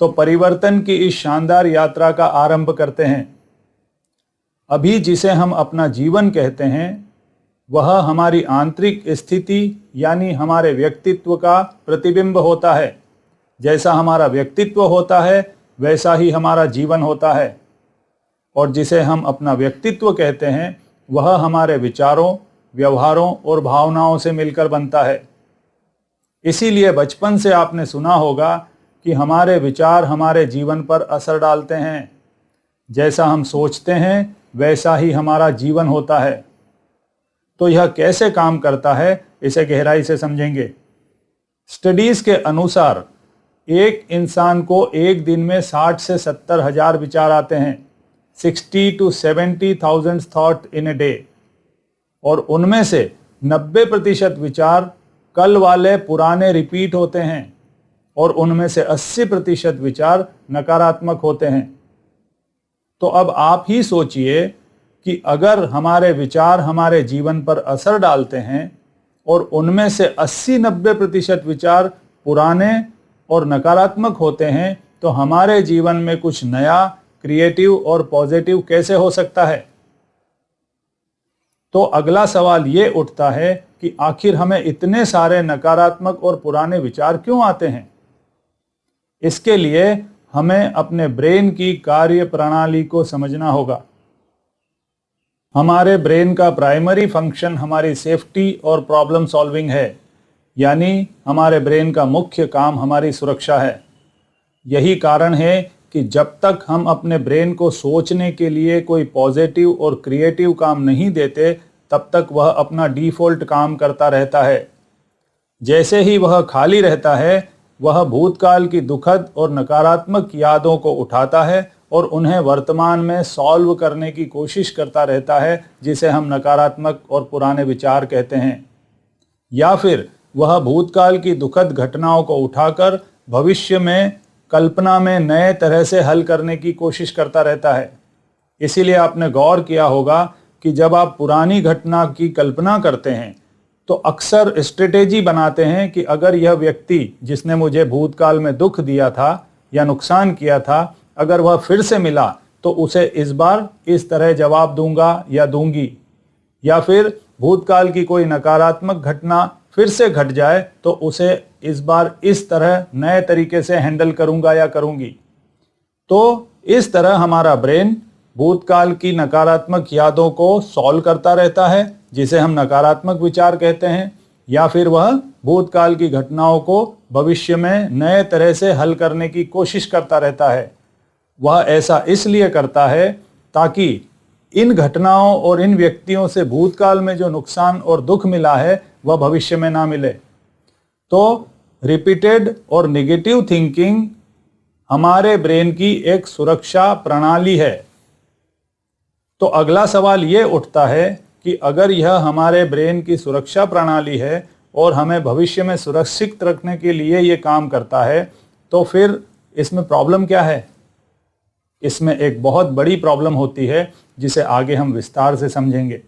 तो परिवर्तन की इस शानदार यात्रा का आरंभ करते हैं। अभी जिसे हम अपना जीवन कहते हैं वह हमारी आंतरिक स्थिति यानी हमारे व्यक्तित्व का प्रतिबिंब होता है। जैसा हमारा व्यक्तित्व होता है वैसा ही हमारा जीवन होता है। और जिसे हम अपना व्यक्तित्व कहते हैं वह हमारे विचारों, व्यवहारों और भावनाओं से मिलकर बनता है। इसीलिए बचपन से आपने सुना होगा कि हमारे विचार हमारे जीवन पर असर डालते हैं। जैसा हम सोचते हैं वैसा ही हमारा जीवन होता है। तो यह कैसे काम करता है इसे गहराई से समझेंगे। स्टडीज के अनुसार एक इंसान को एक दिन में 60 से 70 हजार विचार आते हैं, 60 to 70,000 thought in a day. और उनमें से 90% विचार कल वाले पुराने रिपीट होते हैं और उनमें से 80% विचार नकारात्मक होते हैं। तो अब आप ही सोचिए कि अगर हमारे विचार हमारे जीवन पर असर डालते हैं और उनमें से 80-90% विचार पुराने और नकारात्मक होते हैं तो हमारे जीवन में कुछ नया, क्रिएटिव और पॉजिटिव कैसे हो सकता है। तो अगला सवाल ये उठता है कि आखिर हमें इतने सारे नकारात्मक और पुराने विचार क्यों आते हैं। इसके लिए हमें अपने ब्रेन की कार्य प्रणाली को समझना होगा। हमारे ब्रेन का प्राइमरी फंक्शन हमारी सेफ्टी और प्रॉब्लम सॉल्विंग है, यानी हमारे ब्रेन का मुख्य काम हमारी सुरक्षा है। यही कारण है कि जब तक हम अपने ब्रेन को सोचने के लिए कोई पॉजिटिव और क्रिएटिव काम नहीं देते तब तक वह अपना डिफ़ॉल्ट काम करता रहता है। जैसे ही वह खाली रहता है वह भूतकाल की दुखद और नकारात्मक यादों को उठाता है और उन्हें वर्तमान में सॉल्व करने की कोशिश करता रहता है, जिसे हम नकारात्मक और पुराने विचार कहते हैं। या फिर वह भूतकाल की दुखद घटनाओं को उठाकर भविष्य में कल्पना में नए तरह से हल करने की कोशिश करता रहता है। इसीलिए आपने गौर किया होगा कि जब आप पुरानी घटना की कल्पना करते हैं तो अक्सर स्ट्रेटेजी बनाते हैं कि अगर यह व्यक्ति जिसने मुझे भूतकाल में दुख दिया था या नुकसान किया था, अगर वह फिर से मिला तो उसे इस बार इस तरह जवाब दूंगा या दूंगी। या फिर भूतकाल की कोई नकारात्मक घटना फिर से घट जाए तो उसे इस बार इस तरह नए तरीके से हैंडल करूंगा या करूंगी। तो इस तरह हमारा ब्रेन भूतकाल की नकारात्मक यादों को सॉल्व करता रहता है, जिसे हम नकारात्मक विचार कहते हैं। या फिर वह भूतकाल की घटनाओं को भविष्य में नए तरह से हल करने की कोशिश करता रहता है। वह ऐसा इसलिए करता है ताकि इन घटनाओं और इन व्यक्तियों से भूतकाल में जो नुकसान और दुख मिला है वह भविष्य में ना मिले। तो रिपीटेड और नेगेटिव थिंकिंग हमारे ब्रेन की एक सुरक्षा प्रणाली है। तो अगला सवाल ये उठता है कि अगर यह हमारे ब्रेन की सुरक्षा प्रणाली है और हमें भविष्य में सुरक्षित रखने के लिए ये काम करता है तो फिर इसमें प्रॉब्लम क्या है। इसमें एक बहुत बड़ी प्रॉब्लम होती है जिसे आगे हम विस्तार से समझेंगे।